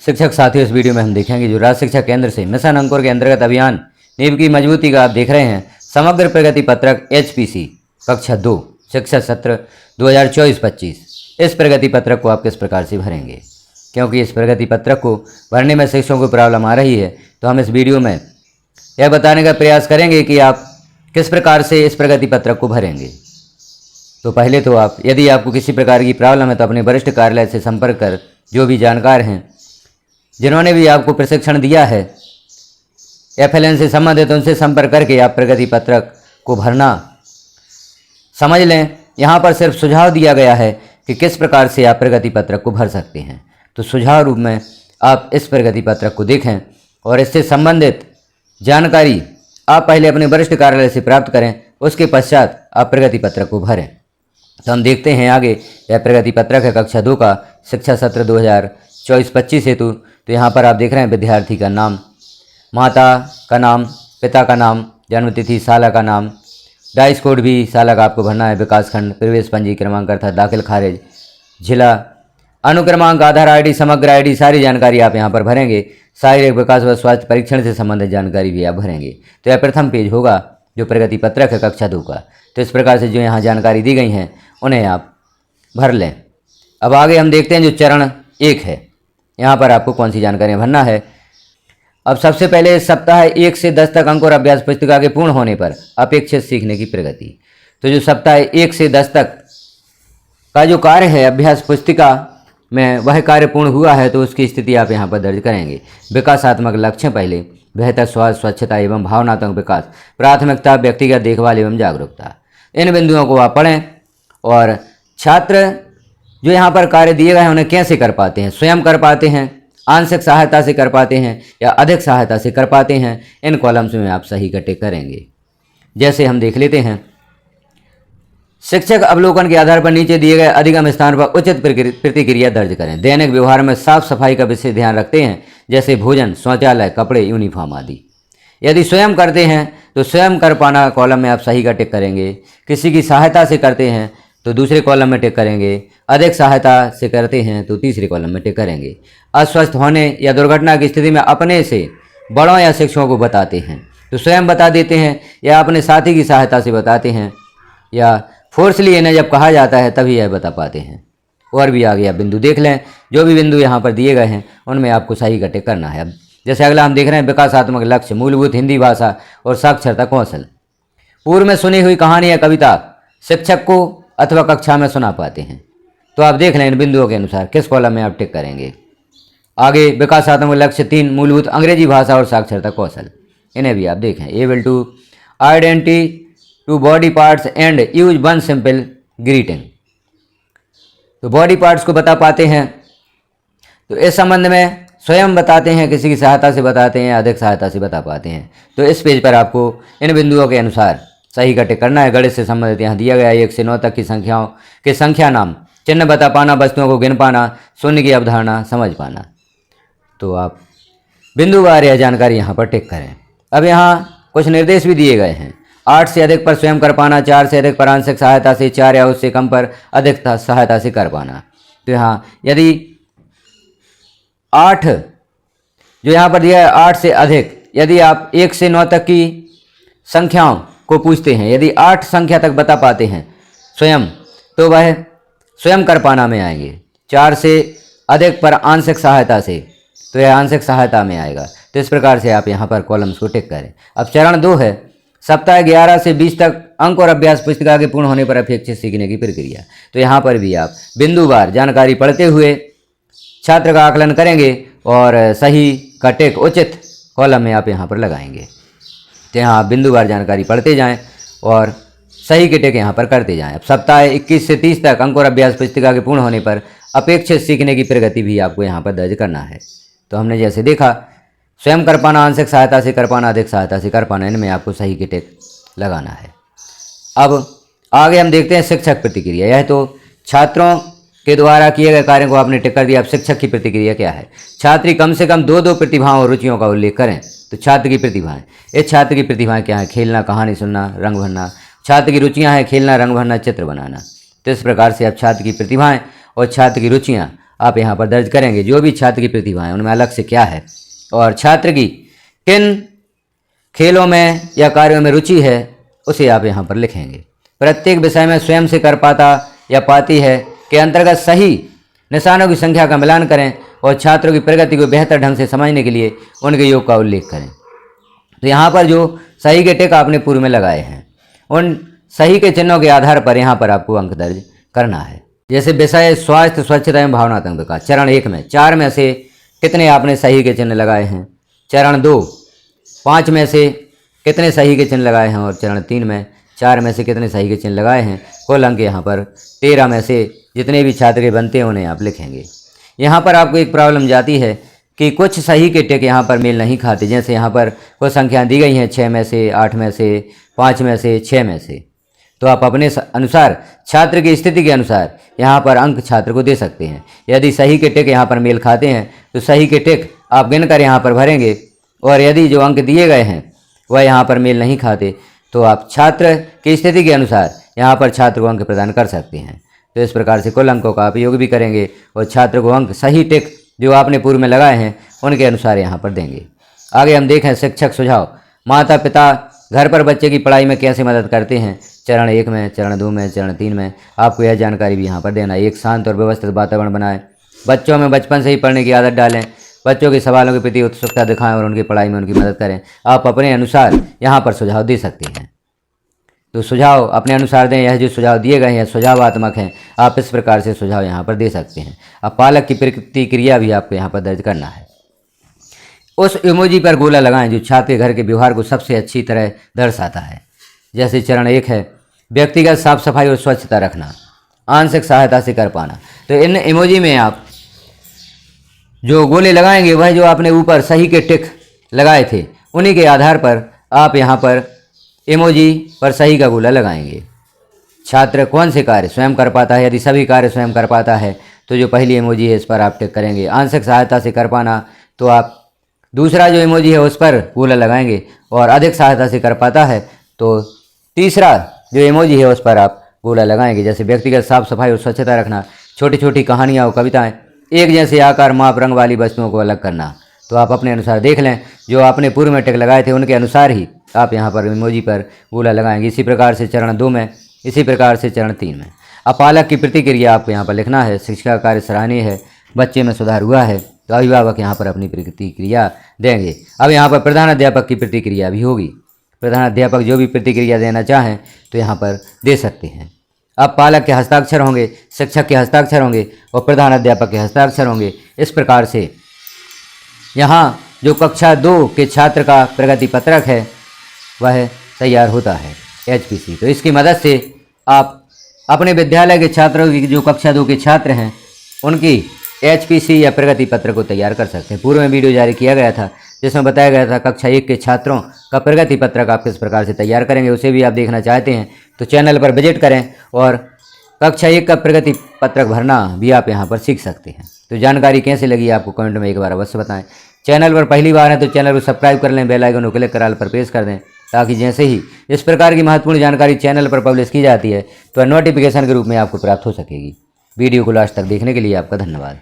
शिक्षक साथियों, इस वीडियो में हम देखेंगे जो राज्य शिक्षा केंद्र से मिशन अंकुर के अंतर्गत अभियान नींव की मजबूती का आप देख रहे हैं समग्र प्रगति पत्रक HPC कक्षा 2 शिक्षा सत्र 2024-25। इस प्रगति पत्रक को आप किस प्रकार से भरेंगे, क्योंकि इस प्रगति पत्रक को भरने में शिक्षकों को प्रॉब्लम आ रही है, तो हम इस वीडियो में यह बताने का प्रयास करेंगे कि आप किस प्रकार से इस प्रगति पत्रक को भरेंगे। तो पहले तो आप, यदि आपको किसी प्रकार की प्रॉब्लम है तो अपने वरिष्ठ कार्यालय से संपर्क कर जो भी जानकार हैं जिन्होंने भी आपको प्रशिक्षण दिया है FLN से संबंधित, उनसे संपर्क करके आप प्रगति पत्रक को भरना समझ लें। यहाँ पर सिर्फ सुझाव दिया गया है कि किस प्रकार से आप प्रगति पत्रक को भर सकते हैं। तो सुझाव रूप में आप इस प्रगति पत्रक को देखें और इससे संबंधित जानकारी आप पहले अपने वरिष्ठ कार्यालय से प्राप्त करें, उसके पश्चात आप प्रगति पत्रक को भरें। तो हम देखते हैं आगे, यह प्रगति पत्रक है कक्षा 2 का शिक्षा सत्र 2024-25 हेतु। तो यहाँ पर आप देख रहे हैं विद्यार्थी का नाम, माता का नाम, पिता का नाम, जन्मतिथि, साला का नाम, डाइस कोड भी साला का आपको भरना है, विकास खंड, प्रवेश पंजी क्रमांक अर्थात दाखिल खारिज, जिला, अनुक्रमांक, आधार ID, समग्र ID, सारी जानकारी आप यहाँ पर भरेंगे। शारीरिक विकास व स्वास्थ्य परीक्षण से संबंधित जानकारी भी आप भरेंगे। तो यह प्रथम पेज होगा जो प्रगति पत्रक है कक्षा 2 का। तो इस प्रकार से जो यहाँ जानकारी दी गई हैं उन्हें आप भर लें। अब आगे हम देखते हैं जो चरण 1 है, यहाँ पर आपको कौन सी जानकारियाँ भरना है। अब सबसे पहले सप्ताह 1 से 10 तक अंक और अभ्यास पुस्तिका के पूर्ण होने पर अपेक्षित सीखने की प्रगति। तो जो सप्ताह 1 से 10 तक का जो कार्य है अभ्यास पुस्तिका में, वह कार्य पूर्ण हुआ है तो उसकी स्थिति आप यहाँ पर दर्ज करेंगे। विकासात्मक लक्ष्य पहले, बेहतर स्वास्थ्य, स्वच्छता एवं भावनात्मक विकास, प्राथमिकता व्यक्तिगत देखभाल एवं जागरूकता। इन बिंदुओं को आप पढ़ें और छात्र जो यहाँ पर कार्य दिए गए हैं उन्हें कैसे कर पाते हैं, स्वयं कर पाते हैं, आंशिक सहायता से कर पाते हैं या अधिक सहायता से कर पाते हैं, इन कॉलम्स में आप सही का टिक करेंगे। जैसे हम देख लेते हैं, शिक्षक अवलोकन के आधार पर नीचे दिए गए अधिगम स्थान पर उचित प्रतिक्रिया दर्ज करें। दैनिक व्यवहार में साफ सफाई का विशेष ध्यान रखते हैं, जैसे भोजन, शौचालय, कपड़े, यूनिफॉर्म आदि। यदि स्वयं करते हैं तो स्वयं कर पाना कॉलम में आप सही का टिक करेंगे। किसी की सहायता से करते हैं तो दूसरे कॉलम में टिक करेंगे। अधिक सहायता से करते हैं तो तीसरे कॉलम में टिक करेंगे। अस्वस्थ होने या दुर्घटना की स्थिति में अपने से बड़ों या शिक्षकों को बताते हैं तो स्वयं बता देते हैं या अपने साथी की सहायता से बताते हैं, या फोर्सली इन्हें जब कहा जाता है तभी यह बता पाते हैं। और भी आगे आप बिंदु देख लें, जो भी बिंदु यहाँ पर दिए गए हैं उनमें आपको सही का टिक करना है। अब जैसे अगला हम देख रहे हैं विकासात्मक लक्ष्य, मूलभूत हिंदी भाषा और साक्षरता कौशल। पूर्व में सुनी हुई कहानी या कविता शिक्षक को अथवा कक्षा में सुना पाते हैं। तो आप देख लें इन बिंदुओं के अनुसार किस कॉलम में आप टिक करेंगे। आगे विकासात्मक लक्ष्य 3, मूलभूत अंग्रेजी भाषा और साक्षरता कौशल, इन्हें भी आप देखें। Able to identity to body parts and use one simple greeting. तो बॉडी पार्ट्स को बता पाते हैं, तो इस संबंध में स्वयं बताते हैं, किसी की सहायता से बताते हैं, अधिक सहायता से बता पाते हैं। तो इस पेज पर आपको इन बिंदुओं के अनुसार सही का टिक करना है। गणित से संबंधित यहाँ दिया गया 1 से 9 तक की संख्याओं के संख्या नाम, चिन्ह बता पाना, वस्तुओं को गिन पाना, शून्य की अवधारणा समझ पाना। तो आप बिंदुवार यह जानकारी यहाँ पर टिक करें। अब यहाँ कुछ निर्देश भी दिए गए हैं। 8 से अधिक पर स्वयं कर पाना, 4 से अधिक पर आंशिक सहायता से, 4 या उससे कम पर अधिक सहायता से कर पाना। तो यहाँ यदि 8 जो यहाँ पर दिया है 8 से अधिक, यदि आप 1 से 9 तक की संख्याओं को पूछते हैं, यदि 8 संख्या तक बता पाते हैं स्वयं तो वह स्वयं कर पाना में आएंगे। 4 से अधिक पर आंशिक सहायता से, तो यह आंशिक सहायता में आएगा। तो इस प्रकार से आप यहाँ पर कॉलम्स को टिक करें। अब चरण 2 है सप्ताह 11 से 20 तक अंक और अभ्यास पुस्तिका के पूर्ण होने पर अपेक्षित सीखने की प्रक्रिया। तो यहाँ पर भी आप बिंदुवार जानकारी पढ़ते हुए छात्र का आकलन करेंगे और सही का टिक उचित कॉलम में आप यहाँ पर लगाएंगे। तो यहाँ आप बिंदुवार जानकारी पढ़ते जाएं और सही के टिक यहाँ पर करते जाएं। अब सप्ताह 21 से 30 तक अंक और अभ्यास पुस्तिका के पूर्ण होने पर अपेक्षित सीखने की प्रगति भी आपको यहाँ पर दर्ज करना है। तो हमने जैसे देखा, स्वयं कर पाना, आंशिक सहायता से कर पाना, अधिक सहायता से कर पाना, इनमें आपको सही की टिक लगाना है। अब आगे हम देखते हैं शिक्षक प्रतिक्रिया। यह तो छात्रों के द्वारा किए गए कार्यों को आपने टिक कर दिया। अब शिक्षक की प्रतिक्रिया क्या है। छात्र कम से कम 2 प्रतिभाओं और रुचियों का उल्लेख करें। तो छात्र की प्रतिभाएं, इस छात्र की प्रतिभाएं क्या है। खेलना, कहानी सुनना, रंग भरना। छात्र की रुचियाँ हैं खेलना, रंग भरना, चित्र बनाना। तो इस प्रकार से आप छात्र की प्रतिभाएं और छात्र की रुचियाँ आप यहाँ पर दर्ज करेंगे। जो भी छात्र की प्रतिभा है उनमें अलग से क्या है और छात्र की किन खेलों में या कार्यों में रुचि है उसे आप यहाँ पर लिखेंगे। प्रत्येक विषय में स्वयं से कर पाता या पाती है के अंतर्गत सही निशानों की संख्या का मिलान करें और छात्रों की प्रगति को बेहतर ढंग से समझने के लिए उनके योग का उल्लेख करें। तो यहाँ पर जो सही के टिक आपने पूर्व में लगाए हैं उन सही के चिन्हों के आधार पर यहाँ पर आपको अंक दर्ज करना है। जैसे विषय स्वास्थ्य स्वच्छता एवं भावनात्मक विकास चरण 1 में 4 में से कितने आपने सही के चिन्ह लगाए हैं, चरण 2 5 में से कितने सही के चिन्ह लगाए हैं और चरण 3 में 4 में से कितने सही के चिन्ह लगाए हैं। कुल अंक यहाँ पर 13 में से जितने भी छात्र के बनते हैं उन्हें आप लिखेंगे। यहाँ पर आपको एक प्रॉब्लम जाती है कि कुछ सही के टिक यहाँ पर मेल नहीं खाते। जैसे यहाँ पर कुछ संख्याएँ दी गई हैं 6 में से, 8 में से, 5 में से, 6 में से, तो आप अपने अनुसार छात्र की स्थिति के अनुसार यहाँ पर अंक छात्र को दे सकते हैं। यदि सही के टिक यहाँ पर मेल खाते हैं तो सही के टिक आप गिनकर यहाँ पर भरेंगे और यदि जो अंक दिए गए हैं वह यहाँ पर मेल नहीं खाते तो आप छात्र की स्थिति के अनुसार यहाँ पर छात्र को अंक प्रदान कर सकते हैं। तो इस प्रकार से कुल अंकों का आप योग भी करेंगे और छात्र को अंक सही टिक जो आपने पूर्व में लगाए हैं उनके अनुसार यहाँ पर देंगे। आगे हम देखें शिक्षक सुझाव। माता पिता घर पर बच्चे की पढ़ाई में कैसे मदद करते हैं। चरण 1 में, चरण 2 में, चरण 3 में आपको यह जानकारी भी यहाँ पर देना है। एक शांत और व्यवस्थित वातावरण बनाएं। बच्चों में बचपन से ही पढ़ने की आदत डालें। बच्चों के सवालों के प्रति उत्सुकता दिखाएं और उनकी पढ़ाई में उनकी मदद करें। आप अपने अनुसार यहाँ पर सुझाव दे सकते हैं। तो सुझाव अपने अनुसार दें। यह जो सुझाव दिए गए हैं सुझावात्मक हैं। आप इस प्रकार से सुझाव यहाँ पर दे सकते हैं। अब पालक की प्रतिक्रिया भी आपको यहाँ पर दर्ज करना है। उस इमोजी पर गोला लगाएं जो छात्र के घर के व्यवहार को सबसे अच्छी तरह दर्शाता है। जैसे चरण 1 है व्यक्तिगत साफ सफाई और स्वच्छता रखना, आंशिक सहायता से कर पाना। तो इन इमोजी में आप जो गोले लगाएंगे वह जो आपने ऊपर सही के टिक लगाए थे उन्हीं के आधार पर आप यहाँ पर इमोजी पर सही का गोला लगाएंगे। छात्र कौन से कार्य स्वयं कर पाता है। यदि सभी कार्य स्वयं कर पाता है तो जो पहली इमोजी है इस पर आप टिक करेंगे। आंशिक सहायता से कर पाना तो आप दूसरा जो इमोजी है उस पर गोला लगाएंगे और अधिक सहायता से कर पाता है तो तीसरा जो इमोजी है उस पर आप गोला लगाएंगे। जैसे व्यक्तिगत साफ सफाई और स्वच्छता रखना, छोटी छोटी कहानियाँ और कविताएं, एक जैसे आकार माप रंग वाली वस्तुओं को अलग करना। तो आप अपने अनुसार देख लें जो आपने पूर्व में टिक लगाए थे उनके अनुसार ही आप यहाँ पर इमोजी पर गोला लगाएंगे। इसी प्रकार से चरण 2 में, इसी प्रकार से चरण 3 में। अब पालक की प्रतिक्रिया आपको यहाँ पर लिखना है। शिक्षा का कार्य सराहनीय है, बच्चे में सुधार हुआ है, तो अभिभावक यहाँ पर अपनी प्रतिक्रिया देंगे। अब यहाँ पर प्रधान अध्यापक की प्रतिक्रिया भी होगी। प्रधान अध्यापक जो भी प्रतिक्रिया देना चाहें तो यहाँ पर दे सकते हैं। अब पालक के हस्ताक्षर होंगे, शिक्षक के हस्ताक्षर होंगे और प्रधान अध्यापक के हस्ताक्षर होंगे। इस प्रकार से यहाँ जो कक्षा 2 के छात्र का प्रगति पत्रक है वह तैयार होता है HPC। तो इसकी मदद से आप अपने विद्यालय के छात्रों की जो कक्षा 2 के छात्र हैं उनकी HPC या प्रगति पत्र को तैयार कर सकते हैं। पूर्व में वीडियो जारी किया गया था जिसमें बताया गया था कक्षा 1 के छात्रों का प्रगति पत्रक आप किस प्रकार से तैयार करेंगे। उसे भी आप देखना चाहते हैं तो चैनल पर विजिट करें और कक्षा 1 का प्रगति पत्रक भरना भी आप यहाँ पर सीख सकते हैं। तो जानकारी कैसे लगी आपको कमेंट में एक बार अवश्य बताएं। चैनल पर पहली बार है तो चैनल को सब्सक्राइब कर लें, बेल आइकन को क्लिक कर ऑल पर प्रेस कर दें ताकि जैसे ही इस प्रकार की महत्वपूर्ण जानकारी चैनल पर पब्लिश की जाती है तो नोटिफिकेशन के रूप में आपको प्राप्त हो सकेगी। वीडियो को लास्ट तक देखने के लिए आपका धन्यवाद।